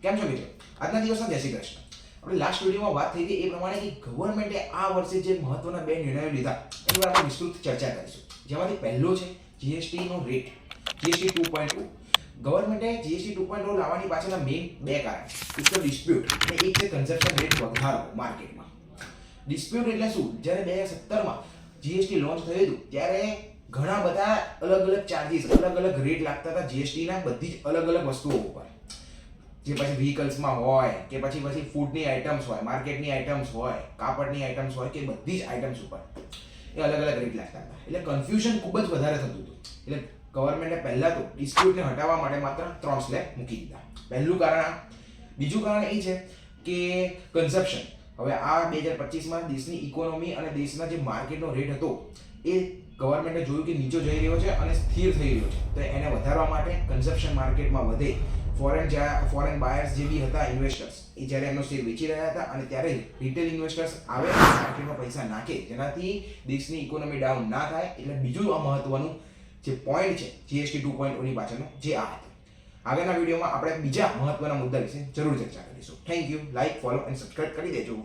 કેમ છો મિત્રો? આજના દિવસના જય શ્રી કૃષ્ણ. આપણે લાસ્ટ વિડીયોમાં વાત થઈ હતી એ પ્રમાણે કે ગવર્મેન્ટે આ વર્ષે જે મહત્વના બે નિર્ણયો લીધા એની પર આપણે વિસ્તૃત ચર્ચા કરીશું. જેમાંથી પહેલો છે જીએસટી નો રેટ, જીએસટી 2.0. ગવર્મેન્ટે જીએસટી 2.0 લાવવાની પાછળના મેઇન બે કારણ, એક તો ડિસ્પ્યુટ અને એક છે કન્ઝમ્પશન રેટ વધારો માર્કેટમાં. ડિસ્પ્યુટ એટલે શું? જ્યારે 2017માં જીએસટી લોન્ચ થયું હતું ત્યારે ઘણા બધા અલગ અલગ ચાર્જીસ, અલગ અલગ રેટ લાગતા હતા જીએસટીના બધી જ અલગ અલગ વસ્તુઓ ઉપર. જે પછી વ્હીકલ્સમાં હોય કે પછી ફૂડની આઇટમ્સ હોય, માર્કેટની આઇટમ્સ હોય, કાપડની આઇટમ્સ હોય કે બધી જ આઇટમ્સ ઉપર એ અલગ અલગ રેટ લાગતા હતા. એટલે કન્ફ્યુઝન ખૂબ જ વધારે થતું હતું. એટલે ગવર્મેન્ટે પહેલા તો ડિસ્પ્યુટને હટાવવા માટે માત્ર 3 સ્લેબ મૂકી દીધા. પહેલું કારણ આ. બીજું કારણ એ છે કે કન્ઝમ્પશન. હવે આ 2025માં દેશની ઇકોનોમી અને દેશના જે માર્કેટનો રેટ હતો એ ગવર્મેન્ટે જોયું કે નીચો જઈ રહ્યો છે અને સ્થિર થઈ રહ્યો છે. તો એને વધારવા માટે કન્ઝમ્પશન માર્કેટમાં વધે. ફોરેન બાયર્સ જે બી હતા ઇન્વેસ્ટર્સ, એ જ્યારે એમનો શેર વેચી રહ્યા હતા અને ત્યારે રિટેલ ઇન્વેસ્ટર્સ આવે માર્કેટમાં પૈસા નાખે, જેનાથી દેશની ઇકોનોમી ડાઉન ના થાય. એટલે બીજું આ મહત્વનું જે પોઈન્ટ છે જીએસટી 2.0 ની પાછળનો જે આ હતો. આગળના વિડીયોમાં આપણે બીજા મહત્વના મુદ્દા વિશે જરૂર ચર્ચા કરીશું. Thank you. લાઈક, ફોલો અને સબસ્ક્રાઇબ કરી દેજો.